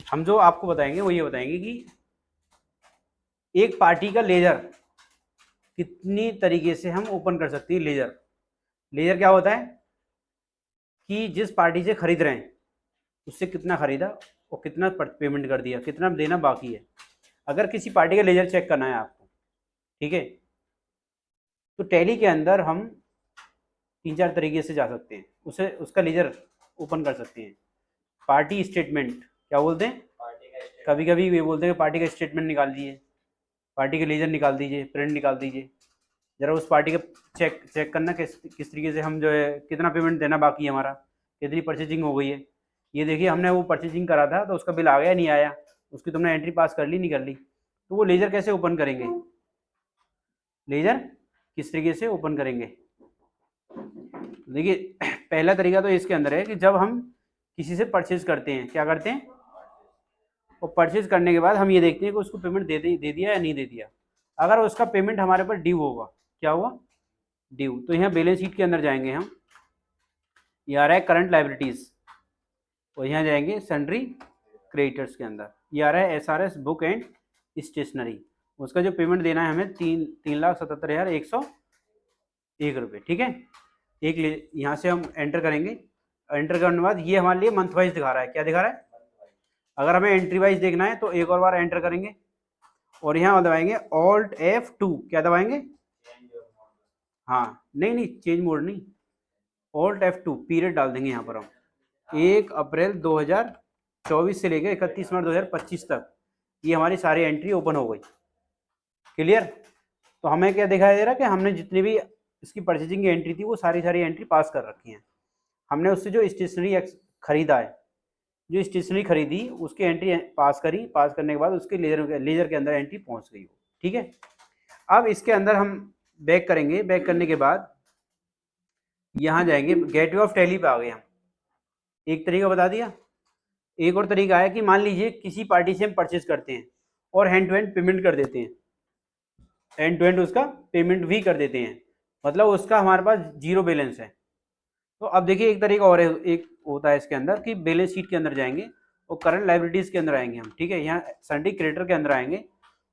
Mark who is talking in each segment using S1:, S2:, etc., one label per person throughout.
S1: हम जो आपको बताएंगे वो ये बताएंगे कि एक पार्टी का लेजर कितनी तरीके से हम ओपन कर सकते हैं। लेजर लेजर क्या होता है कि जिस पार्टी से खरीद रहे हैं उससे कितना खरीदा और कितना पेमेंट कर दिया, कितना देना बाकी है। अगर किसी पार्टी का लेजर चेक करना है आपको, ठीक है, तो टैली के अंदर हम 3-4 तरीके से जा सकते हैं, उसे उसका लेजर ओपन कर सकते हैं। पार्टी स्टेटमेंट क्या बोलते हैं, कभी कभी ये बोलते हैं कि पार्टी का स्टेटमेंट निकाल दीजिए, पार्टी का लेजर निकाल दीजिए, प्रिंट निकाल दीजिए। जरा उस पार्टी का चेक चेक करना किस तरीके से हम जो है कितना पेमेंट देना बाकी है, हमारा कितनी परचेजिंग हो गई है। ये देखिए हमने वो परचेजिंग करा था तो उसका बिल आ गया नहीं आया, उसकी तुमने एंट्री पास कर ली नहीं कर ली। तो वो लेजर कैसे ओपन करेंगे, लेजर किस तरीके से ओपन करेंगे। देखिए पहला तरीका तो इसके अंदर है कि जब हम किसी से परचेज करते हैं, क्या करते हैं, और परचेज करने के बाद हम ये देखते हैं कि उसको पेमेंट दे दिया या नहीं दे दिया। अगर उसका पेमेंट हमारे पर ड्यू होगा, क्या हुआ, ड्यू, तो यहाँ बैलेंस शीट के अंदर जाएंगे हम, ये आ रहा है करंट लाइबिलिटीज, और यहाँ जाएंगे सन्ड्री क्रेडिटर्स के अंदर, ये आ रहा है SRS बुक एंड स्टेशनरी। उसका जो पेमेंट देना है हमें 3,77,101 रुपये, ठीक है। एक यहाँ से हम एंटर करेंगे, एंटर करने के बाद ये हमारे लिए मंथ वाइज दिखा रहा है, क्या दिखा रहा है। अगर हमें एंट्री वाइज देखना है तो एक और बार एंटर करेंगे और यहाँ दबाएंगे Alt F2, क्या दबाएंगे, हाँ नहीं नहीं चेंज मोड नहीं, Alt F2 पीरियड डाल देंगे यहाँ पर हम 1 अप्रैल 2024 से लेकर 31 मार्च 2025 तक, ये हमारी सारी एंट्री ओपन हो गई। क्लियर। तो हमें क्या दिखाई दे रहा है कि हमने जितनी भी इसकी परचेजिंग की एंट्री थी वो सारी एंट्री पास कर रखी हैं। हमने उससे जो स्टेशनरी खरीदा है, जो स्टेशनरी खरीदी उसकी एंट्री पास करी, पास करने के बाद उसके लेजर के अंदर एंट्री पहुंच गई, ठीक है। अब इसके अंदर हम बैक करेंगे, बैक करने के बाद यहाँ जाएंगे, गेटवे ऑफ टैली पे आ गए हम। एक तरीका बता दिया, एक और तरीका है कि मान लीजिए किसी पार्टी से हम परचेज करते हैं और हैंड टू हैंड पेमेंट कर देते हैं, हैंड टू हैंड उसका पेमेंट भी कर देते हैं, मतलब उसका हमारे पास जीरो बैलेंस है। तो अब देखिए एक तरीका और है, एक होता है इसके अंदर कि बैलेंस शीट के अंदर जाएंगे और करंट लाइबिलिटीज के अंदर आएंगे हम, ठीक है। यहाँ सन्ड्री क्रेडिटर के अंदर आएंगे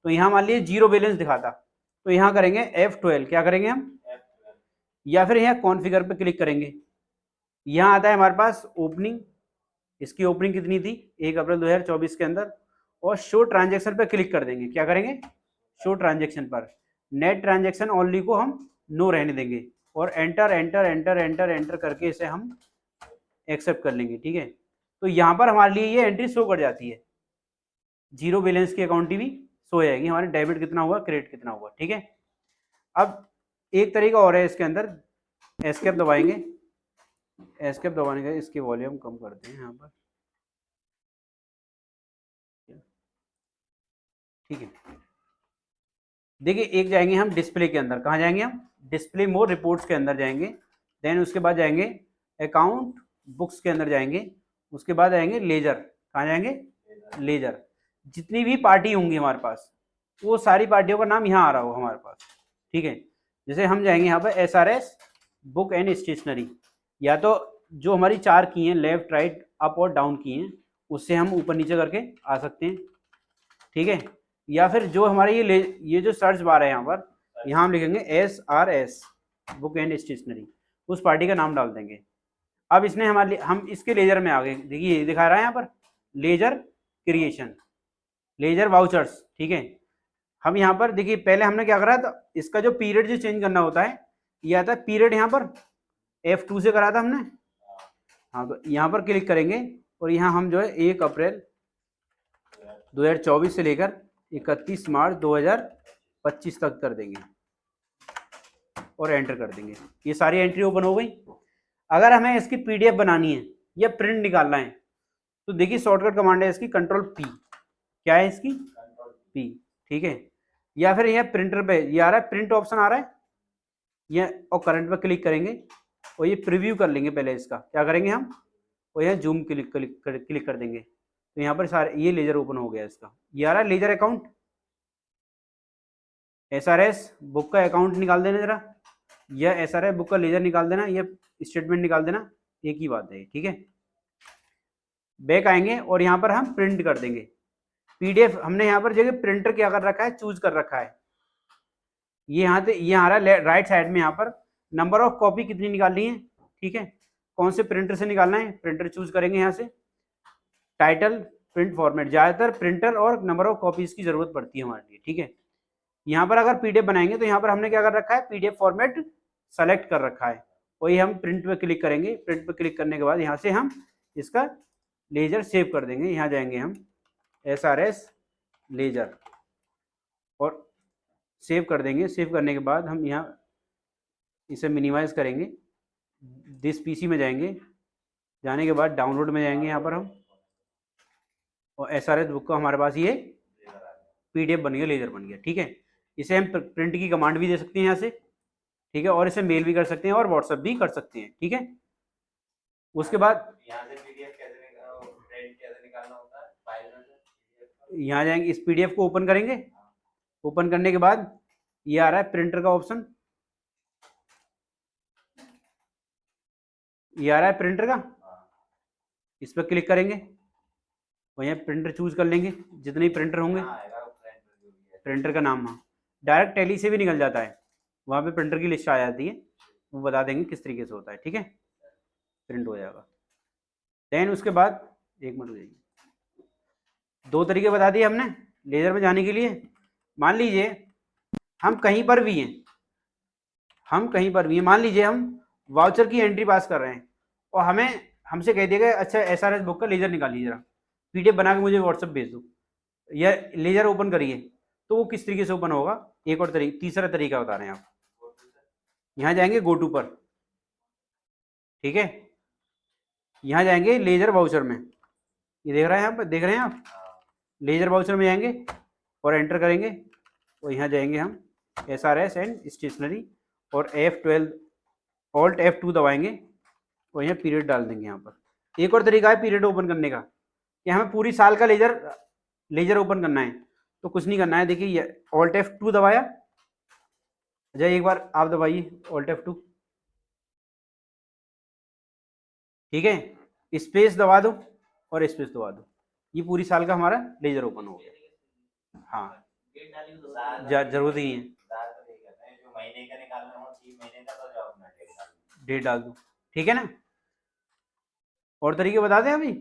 S1: तो यहाँ मान लीजिए जीरो बैलेंस दिखाता, तो यहाँ करेंगे F12, क्या करेंगे हम, या फिर यहाँ कॉन्फ़िगर पे क्लिक करेंगे। यहाँ आता है हमारे पास ओपनिंग, इसकी ओपनिंग कितनी थी 1 अप्रैल 2024 के अंदर, और शो ट्रांजेक्शन पे क्लिक कर देंगे, क्या करेंगे, शो ट्रांजेक्शन पर। नेट ट्रांजेक्शन ओनली को हम नो रहने देंगे और enter enter enter enter enter करके इसे हम एक्सेप्ट कर लेंगे, ठीक है। तो यहाँ पर हमारे लिए ये एंट्री शो कर जाती है, जीरो बैलेंस की अकाउंट भी शो जाएगी, हमारे डेबिट कितना हुआ क्रेडिट कितना हुआ, ठीक है। अब एक तरीका और है इसके अंदर, एस्केप दबाएंगे, एस्केप दबाने का इसकी वॉल्यूम कम करते हैं यहाँ पर, ठीक है। देखिए एक जाएंगे हम डिस्प्ले के अंदर, कहाँ जाएंगे हम, डिस्प्ले मोर रिपोर्ट्स के अंदर जाएंगे, देन उसके बाद जाएंगे अकाउंट बुक्स के अंदर जाएंगे, उसके बाद आएंगे लेजर, कहाँ जाएंगे, लेजर। जितनी भी पार्टी होंगी हमारे पास वो सारी पार्टियों का नाम यहाँ आ रहा होगा हमारे पास, ठीक है। जैसे हम जाएंगे यहाँ पर SRS बुक एंड स्टेशनरी, या तो जो हमारी 4 की हैं लेफ्ट राइट अप और डाउन की हैं उससे हम ऊपर नीचे करके आ सकते हैं, ठीक है। या फिर जो हमारे ये जो सर्च बार है यहाँ पर, यहाँ हम लिखेंगे SRS बुक एंड स्टेशनरी, उस पार्टी का नाम डाल देंगे। अब इसने हमारे हम इसके लेजर में आ गए, देखिए दिखा रहा है यहाँ पर लेजर क्रिएशन, लेजर वाउचर्स, ठीक है। हम यहाँ पर देखिए पहले हमने क्या करा था, इसका जो पीरियड जो चेंज करना होता है ये आता है पीरियड, यहाँ पर F2 से करा था हमने, हाँ। तो यहाँ पर क्लिक करेंगे और यहाँ हम जो है 1 अप्रैल 2024 से लेकर 31 मार्च 2025 तक कर देंगे और एंटर कर देंगे, ये सारी एंट्री ओपन हो गई। अगर हमें इसकी PDF बनानी है या प्रिंट निकालना है तो देखिए शॉर्टकट कमांड है इसकी Ctrl+P, क्या है इसकी P, ठीक है। या फिर यह प्रिंटर पे ये आ रहा है, प्रिंट ऑप्शन आ रहा है ये, और करंट पे क्लिक करेंगे और ये प्रीव्यू कर लेंगे पहले इसका, क्या करेंगे हम, और यहाँ जूम क्लिक कर देंगे, तो यहाँ पर सारे ये लेजर ओपन हो गया इसका। ये आ रहा है लेजर अकाउंट, SRS बुक का अकाउंट निकाल देना जरा, या SRS बुक का लेजर निकाल देना, या स्टेटमेंट निकाल देना, एक ही बात है, ठीक है। बैक आएंगे और यहाँ पर हम प्रिंट कर देंगे पीडीएफ। हमने यहाँ पर जगह प्रिंटर क्या कर रखा है, चूज कर रखा है। ये यहाँ से ये आ रहा है राइट साइड में, यहाँ पर नंबर ऑफ कॉपी कितनी निकालनी है, ठीक है, कौन से प्रिंटर से निकालना है, प्रिंटर चूज करेंगे यहाँ से। टाइटल, प्रिंट फॉर्मेट, ज़्यादातर प्रिंटर और नंबर ऑफ कॉपीज की जरूरत पड़ती है हमारे लिए, ठीक है। यहाँ पर अगर पीडीएफ बनाएंगे तो यहाँ पर हमने क्या कर रखा है, पीडीएफ फॉर्मेट सेलेक्ट कर रखा है, वही हम प्रिंट पे क्लिक करेंगे। प्रिंट पे क्लिक करने के बाद यहाँ से हम इसका लेजर सेव कर देंगे। यहाँ जाएंगे हम SRS लेजर और सेव कर देंगे। सेव करने के बाद हम यहाँ इसे मिनिमाइज करेंगे, दिस पीसी में जाएंगे, जाने के बाद डाउनलोड में जाएंगे यहाँ पर हम, और SRS बुक का हमारे पास ये पीडीएफ बन गया, लेजर बन गया, ठीक है। इसे हम प्रिंट की कमांड भी दे सकते हैं यहाँ से, ठीक है, और इसे मेल भी कर सकते हैं और व्हाट्सएप भी कर सकते हैं, ठीक है। उसके बाद यहाँ जाएंगे, इस पीडीएफ को ओपन करेंगे। ओपन करने के बाद ये आ रहा है प्रिंटर का ऑप्शन, ये आ रहा है प्रिंटर का, इस पर क्लिक करेंगे और यहाँ प्रिंटर चूज कर लेंगे, जितने ही प्रिंटर होंगे प्रिंटर का नाम। हाँ, डायरेक्ट टैली से भी निकल जाता है, वहाँ पे प्रिंटर की लिस्ट आ जाती है, वो बता देंगे किस तरीके से होता है, ठीक है, प्रिंट हो जाएगा। देन उसके बाद एक मिनट हो जाएगी, 2 तरीके बता दिए हमने लेजर में जाने के लिए। मान लीजिए हम कहीं पर भी हैं, मान लीजिए हम वाउचर की एंट्री पास कर रहे हैं और हमसे कह दिया गया अच्छा SRS बुक का लेजर निकालिए, जरा पीडीएफ बना के मुझे व्हाट्सएप भेज दो या लेजर ओपन करिए, तो वो किस तरीके से ओपन होगा। एक और तीसरा तरीका बता रहे हैं आप, यहाँ जाएंगे गो टू पर, ठीक है, यहाँ जाएंगे लेजर वाउचर में, ये देख रहे हैं आप, देख रहे हैं आप, लेजर वाउचर में जाएंगे और एंटर करेंगे और यहाँ जाएंगे हम SRS एंड स्टेशनरी और F12 Alt F2 दबाएंगे और यहाँ पीरियड डाल देंगे यहाँ पर। एक और तरीका है पीरियड ओपन करने का, कि हमें पूरी साल का लेजर ओपन करना है, तो कुछ नहीं करना है, देखिए ये Alt F2 दबाया, अच्छा एक बार आप दबाइए Alt F2, ठीक है, स्पेस दबा दो और स्पेस दबा दो, ये पूरी साल का हमारा लेजर ओपन हो गया। हाँ, जरूरत ही है, डेट डाल दो, ठीक है ना। और तरीके बता दें अभी।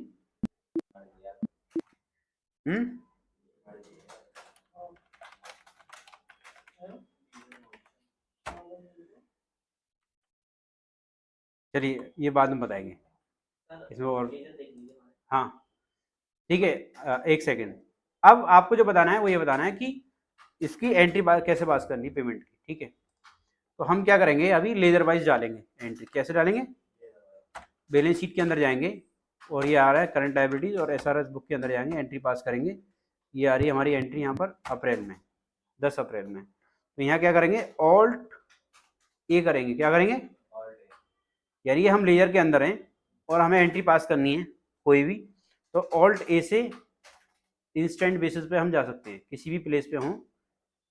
S1: चलिए ये बाद में बताएंगे इसमें और, हाँ ठीक है, एक सेकेंड। अब आपको जो बताना है वो ये बताना है कि इसकी एंट्री कैसे पास करनी है पेमेंट की, ठीक है। तो हम क्या करेंगे, अभी लेजर वाइज डालेंगे एंट्री। कैसे डालेंगे, बैलेंस शीट के अंदर जाएंगे और ये आ रहा है करंट लायबिलिटीज और SRS बुक के अंदर जाएंगे, एंट्री पास करेंगे। ये आ रही है हमारी एंट्री यहाँ पर अप्रैल में, 10 अप्रैल में। तो यहाँ क्या करेंगे, Alt A करेंगे। क्या करेंगे, यानी ये हम लेजर के अंदर हैं और हमें एंट्री पास करनी है कोई भी, तो Alt A से इंस्टेंट बेसिस पे हम जा सकते हैं, किसी भी प्लेस पे हों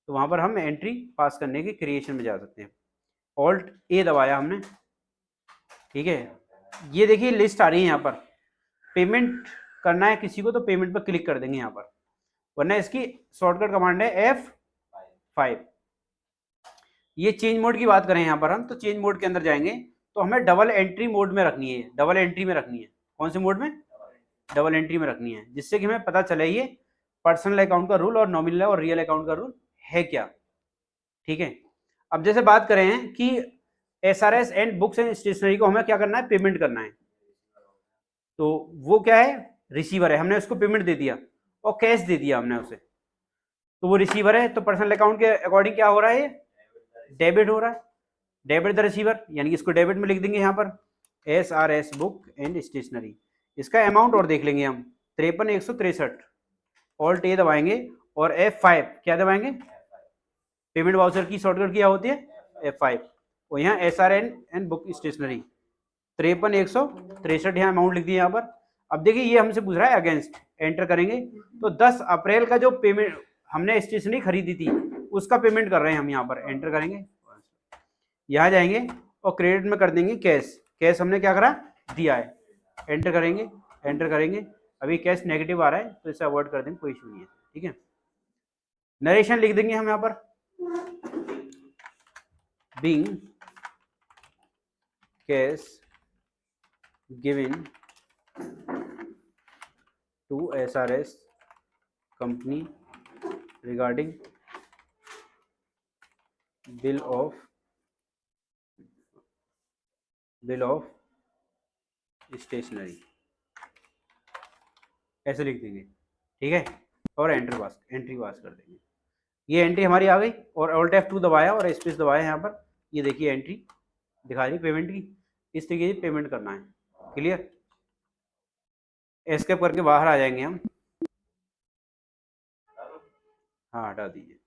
S1: तो वहाँ पर हम एंट्री पास करने के क्रिएशन में जा सकते हैं। Alt A दबाया हमने, ठीक है। ये देखिए लिस्ट आ रही है यहाँ पर, पेमेंट करना है किसी को तो पेमेंट पर क्लिक कर देंगे यहाँ पर, वरना इसकी शॉर्टकट कमांड है F5। ये चेंज मोड की बात करें यहाँ पर हम, तो चेंज मोड के अंदर जाएंगे तो हमें डबल एंट्री मोड में रखनी है, डबल एंट्री में रखनी है। कौन से मोड में, डबल एंट्री में रखनी है, जिससे कि हमें पता चले ये पर्सनल अकाउंट का रूल और नॉमिनल और रियल अकाउंट का रूल है क्या, ठीक है। अब जैसे बात करें हैं कि SRS and books and stationery को हमें क्या करना है, पेमेंट करना है, तो वो क्या है, रिसीवर है, हमने उसको पेमेंट दे दिया और कैश दे दिया हमने उसे, तो वो रिसीवर है। तो पर्सनल अकाउंट के अकॉर्डिंग क्या हो रहा है, डेबिट हो रहा है, डेबिट द रिसीवर, यानी कि इसको डेबिट में लिख देंगे यहाँ पर SRS बुक एंड स्टेशनरी। इसका अमाउंट और देख लेंगे हम, 53,163। Alt A दबाएंगे और F5 क्या दबाएंगे, पेमेंट वाउचर की शॉर्टकट क्या होती है F5, और यहाँ SRN एंड बुक स्टेशनरी 53,163 यहाँ अमाउंट लिख दिया यहाँ पर। अब देखिए ये हमसे पूछ रहा है अगेंस्ट, एंटर करेंगे तो 10 अप्रैल का जो पेमेंट हमने स्टेशनरी खरीदी थी उसका पेमेंट कर रहे हैं हम, यहाँ पर एंटर करेंगे, यहाँ जाएंगे और क्रेडिट में कर देंगे कैश। कैश हमने क्या करा, दिया है, एंटर करेंगे, एंटर करेंगे अभी कैश नेगेटिव आ रहा है तो इसे अवॉइड कर देंगे, कोई इशू नहीं है, ठीक है। नरेशन लिख देंगे हम यहाँ पर, being cash given to SRS company regarding bill of stationery, ऐसे लिख देंगे, ठीक है। और एंट्री पास कर देंगे। ये एंट्री हमारी आ गई और ऑल्ट F2 दबाया और स्पेस दबाया यहाँ पर, ये देखिए एंट्री दिखा रही पेमेंट की। इस तरीके से पेमेंट करना है, क्लियर। एस्केप करके बाहर आ जाएंगे हम, हाँ हटा दीजिए।